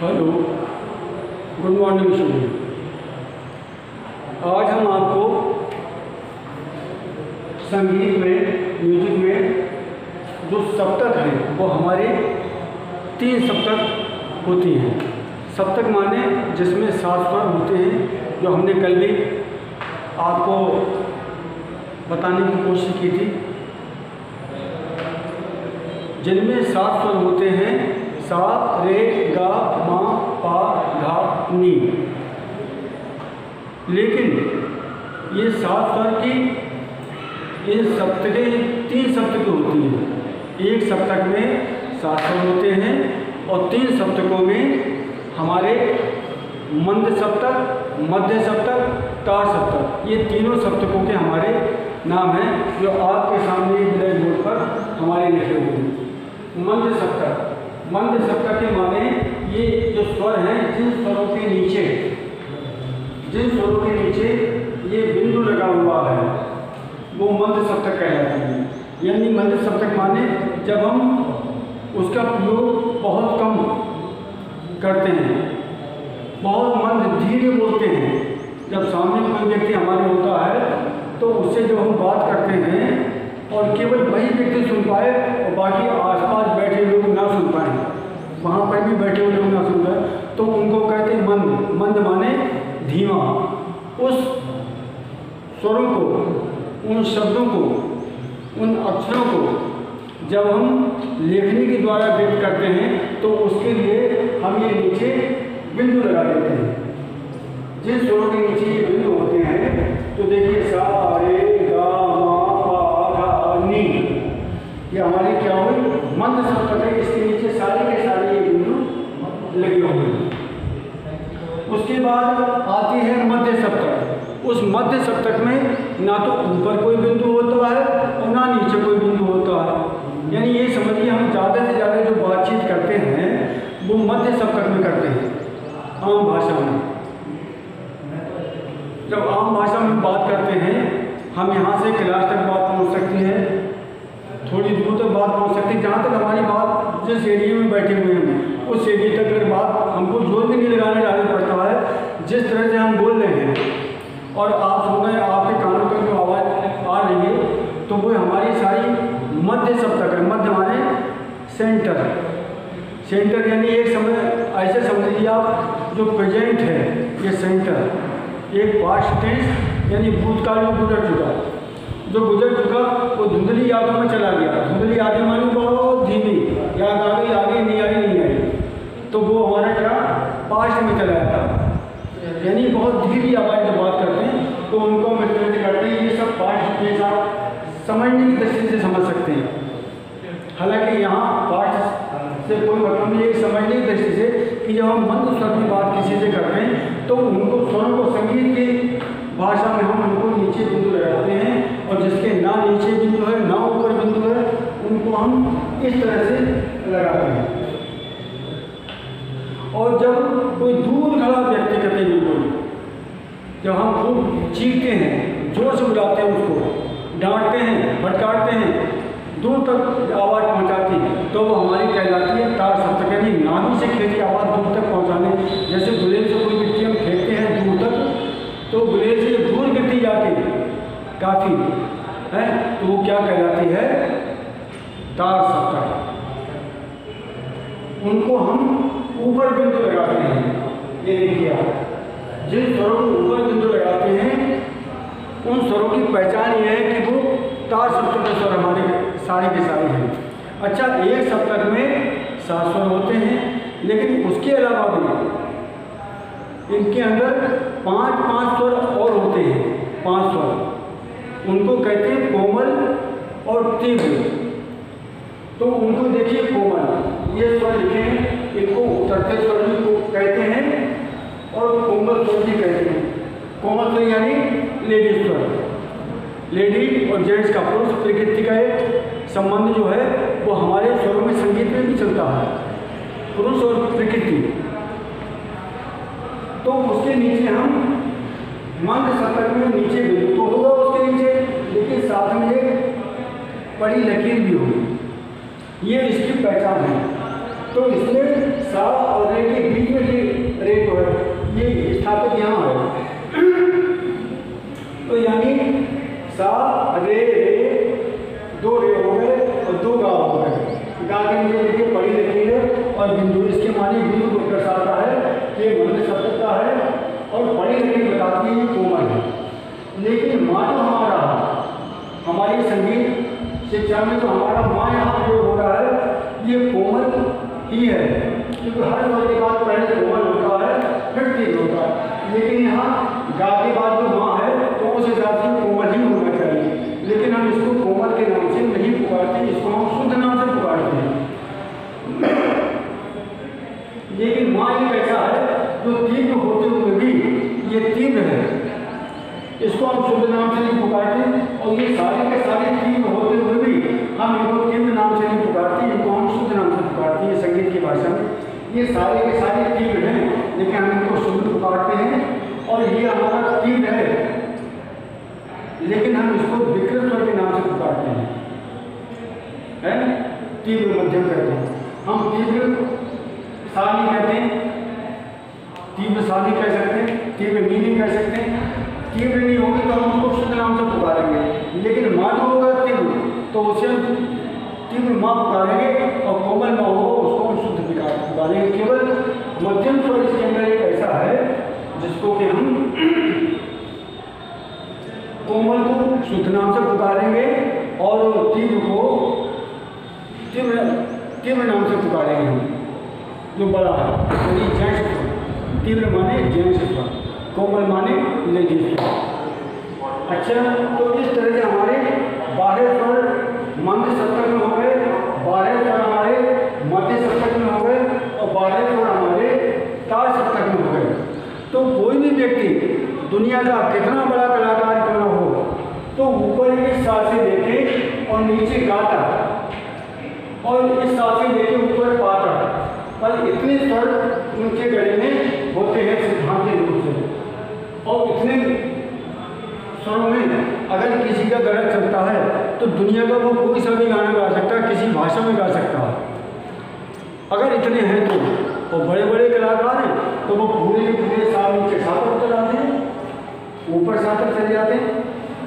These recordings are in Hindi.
Hello, good morning student. आज हम आपको संगीत में, म्यूजिक में जो सप्तक हैं वो हमारे 3 सप्तक होती हैं। सप्तक माने जिसमें 7 स्वर होते हैं, जो हमने कल भी आपको बताने की कोशिश की थी। जिनमें 7 स्वर होते हैं: सा, रे, गा, मा, पा, धा, नी। लेकिन ये 7 स्वर की ये सप्तकें 3 सप्तकें होती हैं। एक सप्तक में 7 स्वर होते हैं और 3 सप्तकों में हमारे मंद सप्तक, मध्य सप्तक, तार सप्तक, ये तीनों सप्तकों के हमारे नाम हैं, जो आपके सामने ब्लैक बोर्ड पर हमारे लिखे हुए हैं। मंद सप्तक, मंद सप्तक के माने ये जो स्वर हैं, जिन स्वरों के नीचे ये बिंदु लगा हुआ है वो मंद सप्तक कहलाते हैं। यानी मंद सप्तक माने जब हम उसका प्रयोग बहुत कम करते हैं, बहुत मंद धीरे बोलते हैं। जब सामने कोई व्यक्ति हमारे होता है तो उससे जब हम बात करते हैं और केवल वही व्यक्ति सुन पाए और बाकी आसपास बैठे लोग ना सुन पाए, वहाँ पर भी बैठे हुए लोग ना सुन पाए, तो उनको कहते हैं मंद। मंद माने धीमा। उस स्वरों को, उन शब्दों को, उन अक्षरों को जब हम लेखनी के द्वारा व्यक्त करते हैं तो उसके लिए हम ये नीचे बिंदु लगा देते हैं। जिन स्वरों के नीचे ये बिंदु होते हैं तो देखिए सा, रे, गा, मा, पा, धा, नी, ये हमारी क्या हुई? मंद सप्तक है। इसके नीचे सारे के सारे ये बिंदु लगे हुए हैं। उसके बाद आती है मध्य सप्तक। उस मध्य सप्तक में ना तो ऊपर कोई बिंदु होता है और ना नीचे कोई बिंदु होता है। यानी ये समझिए हम ज़्यादा से ज़्यादा जो बातचीत करते हैं वो मध्य सप्तक में करते हैं। आम भाषा में जब आम भाषा में बात करते हैं, हम यहाँ से क्लास तक बात पहुँच सकती है, थोड़ी दूर तक बात पहुँच सकती है। जहाँ तक हमारी बात जिस एरिया में बैठे हुए हैं उस एरिया तक अगर बात हमको जोर भी नहीं लगाने डालना पड़ता है। जिस तरह से हम बोल रहे हैं और आप सुन रहे हैं, आपके कानों तक जो आवाज़ आ रही है तो वो हमारी सारी मध्य सप्तक है। मध्य माने सेंटर। सेंटर यानी एक समय ऐसे समझ लीजिए आप, जो प्रेजेंट है ये सेंटर, एक पास्ट टेंस यानी भूतकाल में गुजर चुका, जो गुजर चुका वो धुंधली यादों में चला गया। धुंधली यादें मानी बहुत धीमी याद आ गई, आगे नहीं आई, तो वो हमारा क्या पास्ट में चला जाता। यानी बहुत धीमी आवाज़ जब बात करते हैं तो उनको हम रिप्रेजेंट करते हैं। ये सब पास्ट के साथ समझने की दृष्टि से समझ सकते हैं। हालांकि यहाँ पास्ट से कोई मतलब नहीं है, समझने की दृष्टि से कि जब हम मंद स्वर की बात किसी से करते हैं तो उनको स्वरों को संगीत की भाषा में हम उनको नीचे बिंदु लगाते हैं, और जिसके ना नीचे बिंदु है ना ऊपर बिंदु है उनको हम इस तरह से लगाते हैं। और जब कोई दूर खड़ा व्यक्ति करते हैं, बिल्कुल जब हम खूब चीखते हैं, जोर से बुलाते हैं, उसको डांटते हैं, भटकाते हैं, दूर तक आवाज़ पहुंचाती है, तो वो हमारी कहलाती है तार सप्तक। यानी नाभि से खेली आवाज़ दूर तक पहुंचाने। जैसे गुलेल से कोई मिट्टी हम फेंकते हैं दूर तक, तो गुलेल से दूर गिरती जाती है काफ़ी है, तो वो क्या कहलाती है? तार सप्तक। उनको हम ऊपर बिंदु लगाते हैं। ये देखिए, जिन स्वरों को ऊपर बिंदु लगाते हैं उन स्वरों की पहचान ये है कि वो तार सप्तक के स्वर हमारे सारे के सारे हैं। अच्छा, एक सप्तक में 7 स्वर होते हैं, लेकिन उसके अलावा भी इनके अंदर 5 स्वर और होते हैं। 5 स्वर उनको कहते हैं कोमल और तीव्र। तो उनको देखिए, कोमल ये स्वर लिखे हैं, इनको उतरते स्वर भी कहते हैं और कोमल स्वर भी कहते हैं। कोमल स्वर यानी लेडीज स्वर। लेडी और जेंट्स का, पुरुष प्रकृति का एक संबंध जो है वो हमारे स्वरों में, संगीत में भी चलता है, पुरुष और प्रकृति। तो उसके नीचे हम मंद सप्तक में नीचे बिंदु तो होगा उसके नीचे, लेकिन साथ में एक बड़ी लकीर भी होगी। ये इसकी पहचान है। तो इसमें सा और रे के बीच में ये स्थापित यहाँ है। तो यानी सा रे रे, 2 रे हो गए और 2 गा हो गए। गा के नीचे देखिए पढ़ी लिखी है और बिंदु, इसके माने बिंदु को दर्शाता है कि मंद शब्द का है और पढ़ी लिखी बताती है कोमल है। लेकिन माँ जो हमारी संगीत शिक्षा में जो हमारा माँ यहाँ प्रयोग हो रहा है ये कोमल ही है, क्योंकि हर स्वर के बाद पहले कोमल होता है फिर तीव्र होता है। लेकिन यहाँ गा के बाद जो माँ है तो उस हिसाब से कोमल ही होना चाहिए, लेकिन हम इसको कोमल के नाम से नहीं पुकारते, इसको हम शुद्ध नाम से पुकारते हैं। लेकिन माँ एक ऐसा है जो तीव्र होते हुए भी ये तीव्र है, इसको हम शुद्ध नाम से नहीं पुकारते। और ये सारे के सारे तीव्र होते हुए भी हम इनको तीव्र नाम से नहीं पुकारते, इनको हम शुद्ध नाम से पुकारते हैं। संगीत की भाषा में ये सारे के सारे तीव्र हैं, लेकिन हम इनको शुद्ध पुकारते हैं। और ये हमारा तीव्र है, लेकिन हम इसको विकृत स्वर के नाम से पुकारते हैं, तीव्र मध्यम कहते हैं। हम तीव्र सानी कहते हैं, तीव्र सानी कह सकते हैं, तीव्र नीली कह सकते हैं। तीव्र नहीं होगी तो हम उसको शुद्ध नाम से पुकारेंगे, लेकिन माँ जो होगा तीव्र तो उसे तीव्र माँ पुकारेंगे, और कोमल माँ होगा उसको हम शुद्ध पुकारेंगे। केवल मध्यम स्वर इसके अंदर एक ऐसा है जिसको कि हम कोमल को शुद्ध नाम से पुकारेंगे और तीव्र को तीव्र नाम से पुकारेंगे हम, जो बड़ा है यानी जैंस स्वर। तीव्र माने जैंस स्वर, कोमल माने लेडी स्वर। अच्छा, तो इस तरह से हमारे 12 स्वर मंद सप्तक में हो गए, 12 स्वर हमारे मध्य सप्तक में हो गए और 12 स्वर हमारे तार सप्तक में हो गए। तो कोई भी व्यक्ति दुनिया का कितना बड़ा कलाकार क्यों न हो, तो ऊपर इस साल से देखे और नीचे गाता और इस साल से देखे ऊपर पाता, पर इतने स्वर उनके गले में होते हैं सिद्धांतिक रूप से। और इतने स्वरों में अगर किसी का गला चलता है तो दुनिया का वो कोई सा भी गाना गा सकता है, किसी भाषा में गा सकता है अगर इतने हैं तो। और बड़े बड़े कलाकार हैं तो वो पूरे के पूरे साल नीचे सातक उतर आते हैं, ऊपर सातक चले जाते हैं।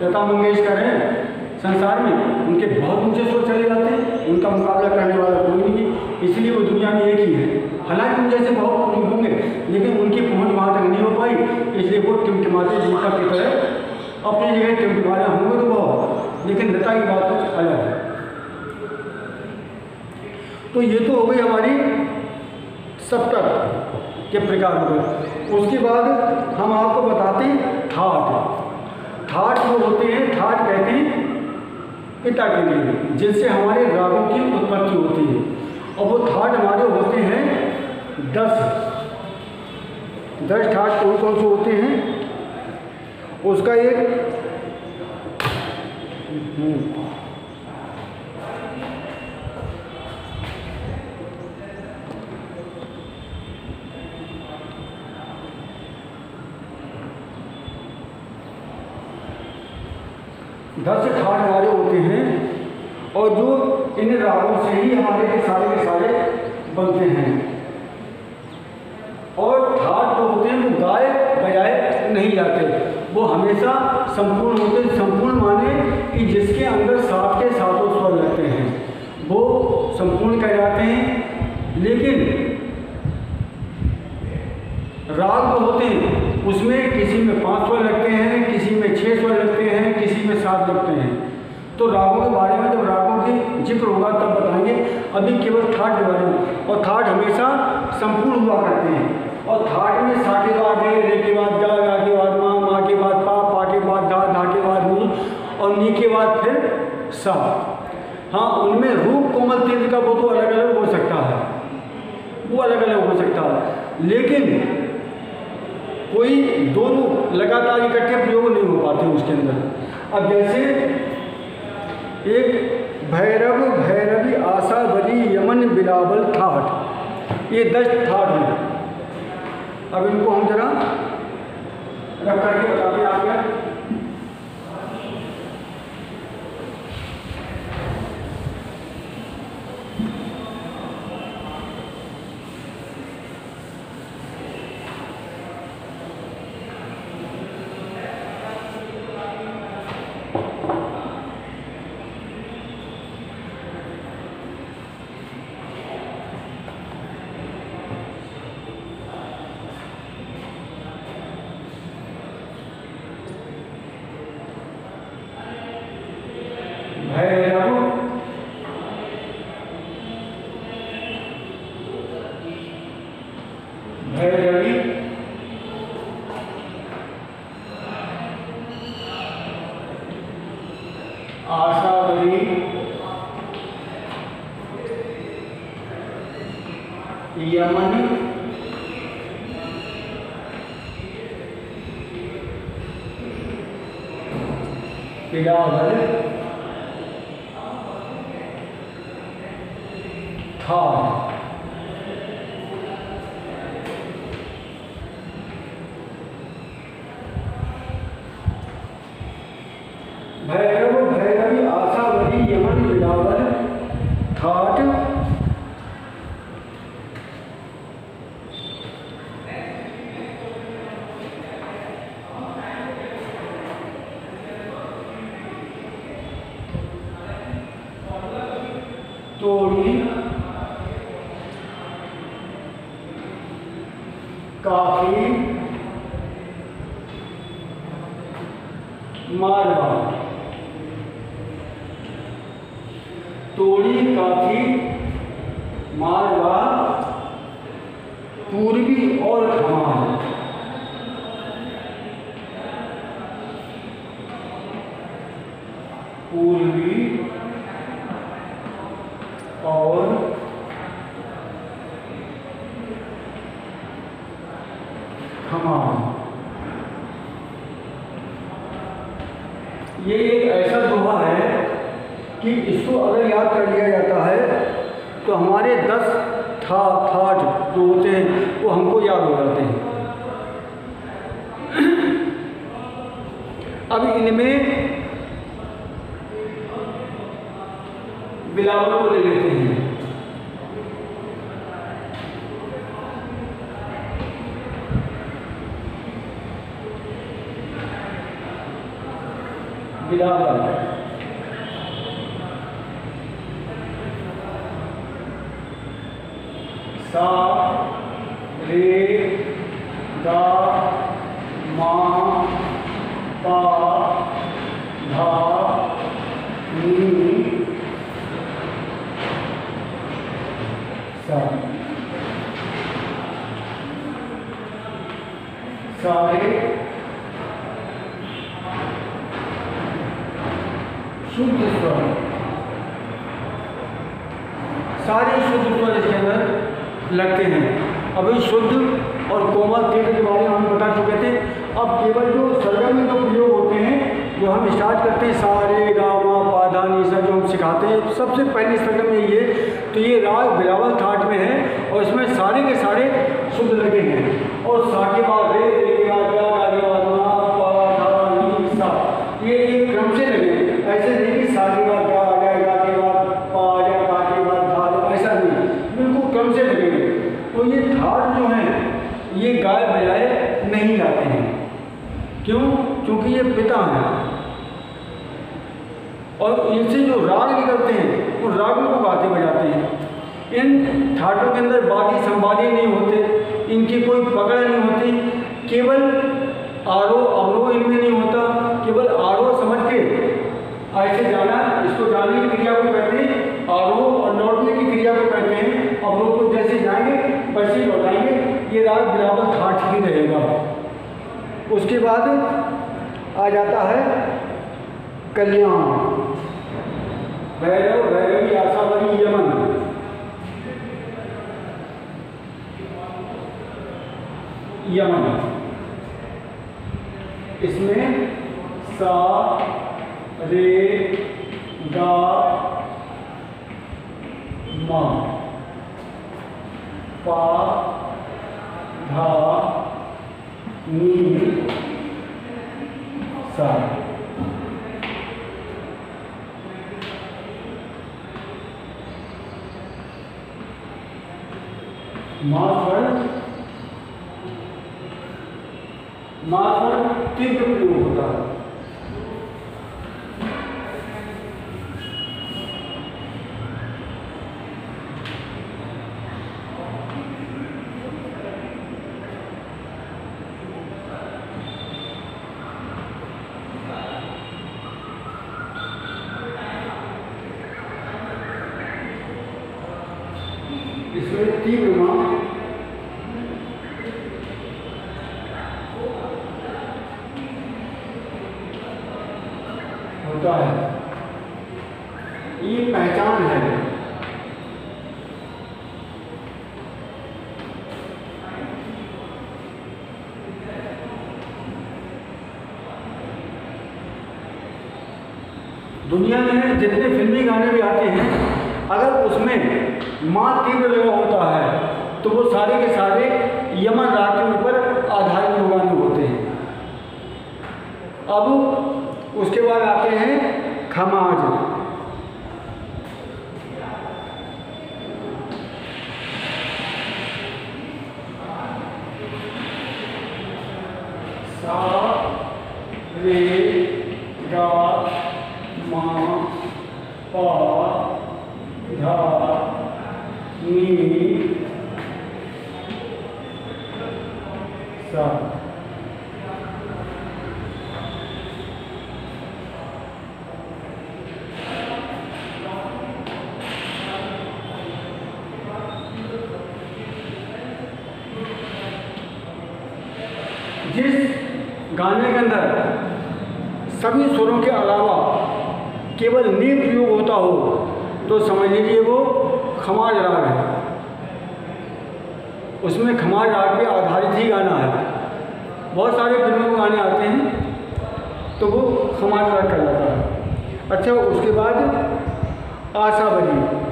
लता मंगेशकर हैं संसार में, उनके बहुत ऊंचे स्वर चले जाते हैं, उनका मुकाबला करने वाला कोई नहीं है, इसलिए वो दुनिया में एक ही है। हालांकि उन जैसे बहुत होंगे, लेकिन उनकी पहुंच वहाँ तक नहीं हो पाई, इसलिए वो टिमटिमाते दीपक की तरह अपनी जगह टिमटिमाने होंगे तो बहुत, लेकिन लता की बात कुछ अलग है। तो ये तो हो गई हमारी सप्तक के प्रकार हो गए। उसके बाद हम आपको बताते हैं ठाट। ठाट जो होते हैं, ठाट कहते हैं पिता के लिए, जिनसे हमारे रागों की उत्पत्ति होती है। और वो ठाट हमारे होते हैं 10 ठाट कौन कौन से होते हैं, उसका एक दस ठाट हमारे होते हैं, और जो इन रागों से ही हमारे के सारे बनते हैं। और ठाट जो होते हैं वो गाए बजाए नहीं जाते, वो हमेशा संपूर्ण होते हैं। संपूर्ण माने कि जिसके अंदर 7 के 7 स्वर लगते हैं वो संपूर्ण कह जाते हैं। लेकिन राग जो होते हैं उसमें किसी में 5 स्वर लगते हैं, किसी में 6 स्वर लगते हैं, किसी में 7 लगते हैं। तो रागों के बारे में जब रागों की जिक्र होगा तब बताएंगे, अभी केवल ठाट के बारे में। और ठाट हमेशा संपूर्ण हुआ करते हैं, और ठाट में सा के बाद रे के बाद गा, गा के बाद माँ, माँ के बाद पा, पा के बाद धा, धा के बाद नी, और नी के बाद फिर सा। हाँ, उनमें रूप कोमल तीव्र का वो तो अलग अलग हो सकता है, वो अलग अलग हो सकता है, लेकिन कोई दोनों लगातार इकट्ठे प्रयोग नहीं हो पाते उसके अंदर। अब जैसे एक भैरव भैरवी आशा बली यमन बिलावल ठाट, ये 10 ठाट हैं। अब इनको हम जरा रख करके बताते हैं आपको। भैरव, भैरवी, आशावरी, यमन, बिलावल, थार। भैरव, भैरवी, आशावरी, यमन, बिलावल, थाट, तोड़ी, काफी, मारवा। तोड़ी, काफी, मारवा, पूर्वी और खमार। पूर्वी और खमार। ये एक ऐसा दोहा है कि इसको अगर याद कर लिया जाता है तो हमारे 10 थाट जो होते हैं वो हमको याद हो जाते हैं। अब इनमें बिलावल को ले लेते हैं। बिलावल, सा, रे, गा, मा, पा, धा, नी, सा। सारे शुद्ध स्वर, सारे शुद्ध स्वर इसके अंदर लगते हैं। अभी शुद्ध और कोमल तीव्र के बारे में हम बता चुके थे। अब केवल जो सरगम में जो प्रयोग होते हैं, जो हम स्टार्ट करते हैं सा रे गा मा पा धा नी सा, जो हम सिखाते हैं सबसे पहली सरगम में ये, तो ये राग बिलावल थाट में है और इसमें सारे के सारे शुद्ध लगे हैं। और सा के बाद रे, रे के बाद गा, गा के बाद मा, पा धा नी सा, ये एक क्रम से लगे। ऐसे नहीं कि सा के बाद गा आ जाए, गा के बाद पा आ जाए, पा के बाद धा, ऐसा नहीं, बिल्कुल क्रम से लगेंगे। तो ये थाट जो हैं ये गाए बजाए नहीं जाते हैं। क्यों? क्योंकि ये पिता हैं और इनसे जो राग निकलते हैं वो रागों को गाते बजाते हैं। इन थाटों के अंदर बाकी संवादी नहीं होते, इनकी कोई पकड़ नहीं होती, केवल आरोह अवरोह इनमें नहीं होता, केवल आरोह समझ के ऐसे जाना, इसको जाने की क्रिया को कहते हैं आरोह और लौटने की क्रिया को कहते हैं अवरोह। को जैसे जाएंगे वैसे लौटाएंगे, ये राग बिलावल थाट ही रहेगा। उसके बाद आ जाता है कल्याण, भैरव, भैरवी, आशावरी, यमन। यमन इसमें सा, रे, गा, मा, पा, धा, नी, सा। मा स्वर तीव्र प्रयोग होता है। होता है। ये पहचान है। दुनिया में जितने फिल्मी गाने भी आते हैं, अगर उसमें माँ तीव्र लगा होता है तो वो सारे के सारे यमन राग के ऊपर आधारित गाने होते हैं। अब उसके बाद आते हैं खमाज। सा रे गा मा पा धा नी सा। जिस गाने के अंदर सभी सुरों के अलावा केवल नी प्रयोग होता हो तो समझ लीजिए वो खमाज राग है। उसमें खमाज राग पे आधारित ही गाना है। बहुत सारे फिल्मों में गाने आते हैं तो वो खमाज राग कहलाता है। अच्छा, उसके बाद आशावरी।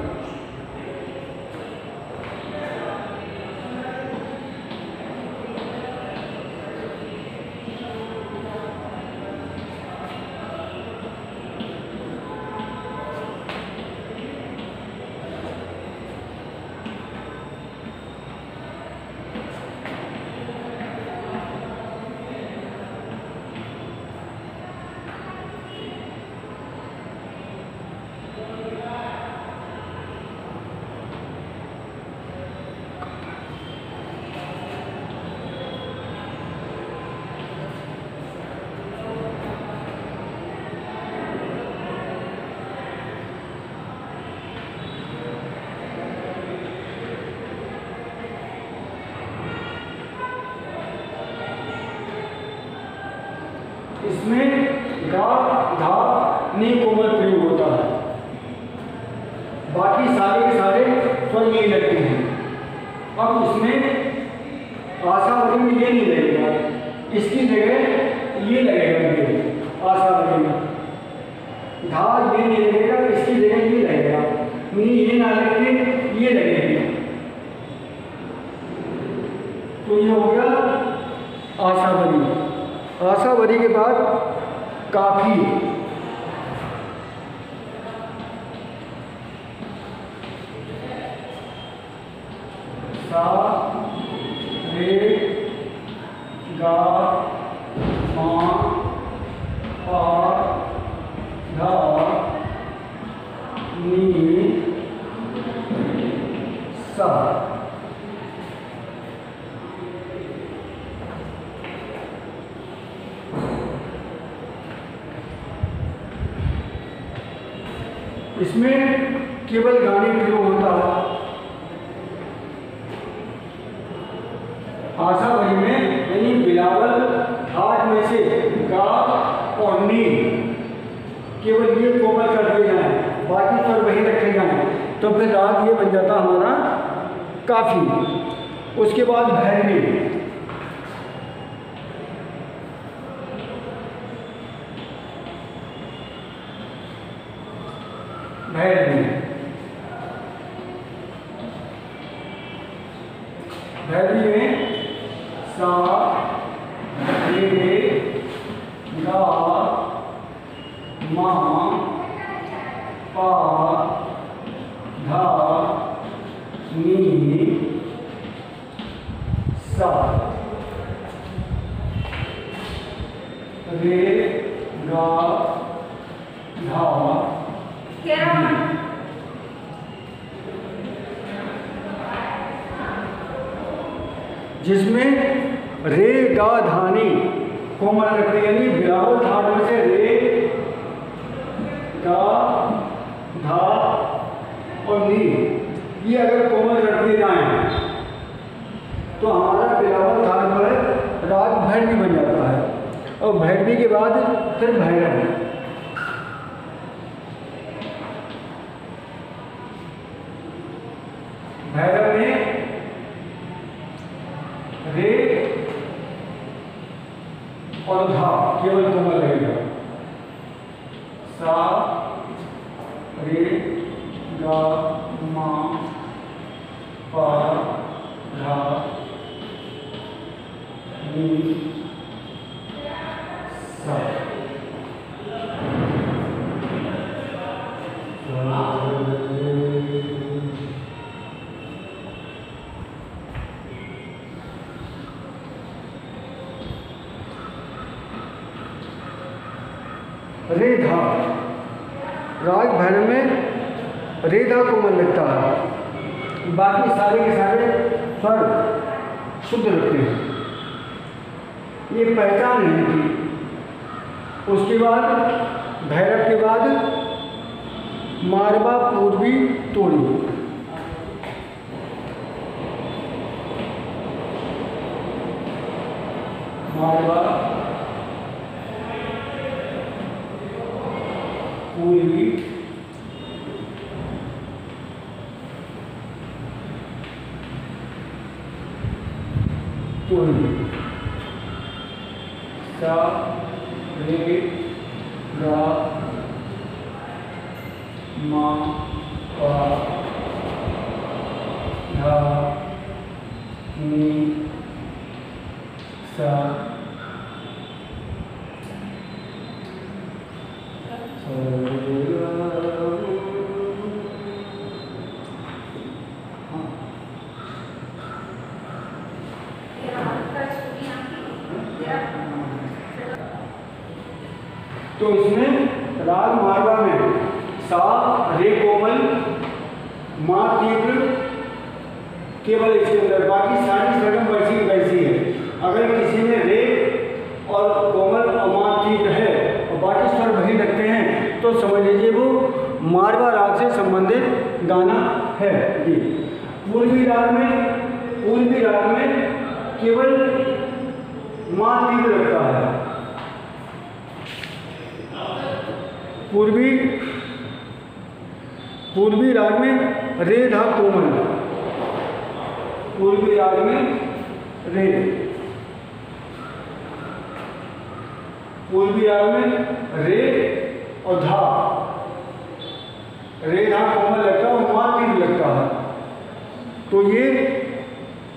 इसमें गा धा नी कोमल प्रयोग होता है। बाकी सारे के सारे स्वर ये लगते हैं। अब इसमें आशावरी में ये नहीं लगेगा, इसकी जगह ये लगेगा। ये आशावरी में धा ये नहीं लगेगा, इसकी जगह ये लगेगा। नी ये ना लगे, ये लगेगा। तो ये हो गया आशावरी। आशावरी के बाद काफी। सा रे गा मा पा धा नी सा। इसमें केवल गाने प्रयोग होता है। आशावरी में यानी बिलावल घाट में से गा और नी केवल ये कोमल कर दिए जाए, बाकी स्वर वही रखे जाए, तो फिर राग ये बन जाता हमारा काफी। उसके बाद भैरवी। भैरवी भैरवी में सा रे गा मा पा धा नी सा। रे गा धा जिसमें रे गा धानी कोमल रखते, यानी बिलावल धाट में से रे गा धा और नी ये अगर कोमल रख दिए जाए तो हमारा बिलावल धाट पर राग भैरवी बन जाता है। और भैरवी के बाद फिर भैरव। भैरव में रे और धा केवल कोमल लगेगा। सा रे गा मा पा धा नी सा। रे धा राग भैरव में रे धा कोमल लगता है, बाकी सारे के सारे स्वर शुद्ध लगते हैं। ये पहचान है इनकी। उसके बाद भैरव के बाद मारवा, पूर्वी, तोड़ी। मारवा, पूर्वी, तोड़ी। सा रे गा मा पा धा नी सा। तो इसमें राग मारवा में सा रे कोमल, मा तीव्र केवल इसके अंदर, बाकी सारी सरगम वैसी वैसी है। अगर किसी में रे और कोमल और मा तीव्र है और बाकी स्वर वही लगते हैं तो समझ लीजिए वो मारवा राग से संबंधित गाना है जी। पूर्वी राग में केवल मा तीव्र लगता है। पूर्वी राग में रे धा कोमल, पूर्वी राग में रे, पूर्वी राग में रे और धा, रे धा कोमल लगता है और मा तीव्र लगता है। तो ये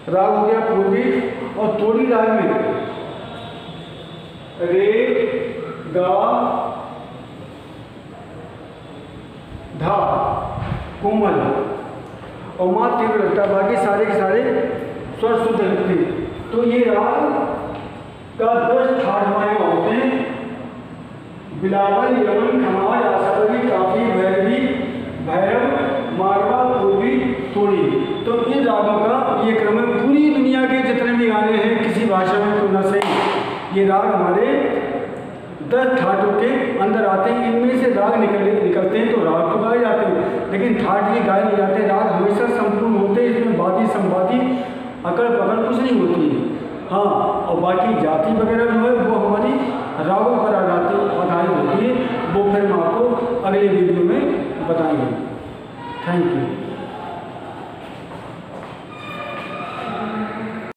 राग हो गया पूर्वी। और तोड़ी राग में रे गा धा कोमल और मा तीव्र लगता है, बाकी सारे के सारे स्वर शुद्ध लगते हैं। तो ये राग का 10 ठाठमाएँ होते हैं। बिलावल, यमन, खमाज, आसावरी, काफी, भैरवी, भैरव, मारवा, पूर्वी, तोड़ी। तो इन रागों का ये क्रम है। पूरी दुनिया के जितने भी गाने हैं किसी भाषा में तो न सही, ये राग हमारे 10 ठाठों के अंदर आते हैं। इनमें से राग निकलते हैं तो राग तो गाए जाते हैं, लेकिन ठाठ ये गाए नहीं जाते। राग हमेशा संपूर्ण होते हैं, इसमें वादी संवादी अकड़ पकड़ कुछ नहीं होती है। हाँ, और बाकी जाति वगैरह जो है वो हमारी रागों पर आधारित होती है। वो फिर हम आपको अगले वीडियो में बताएंगे। Thank you.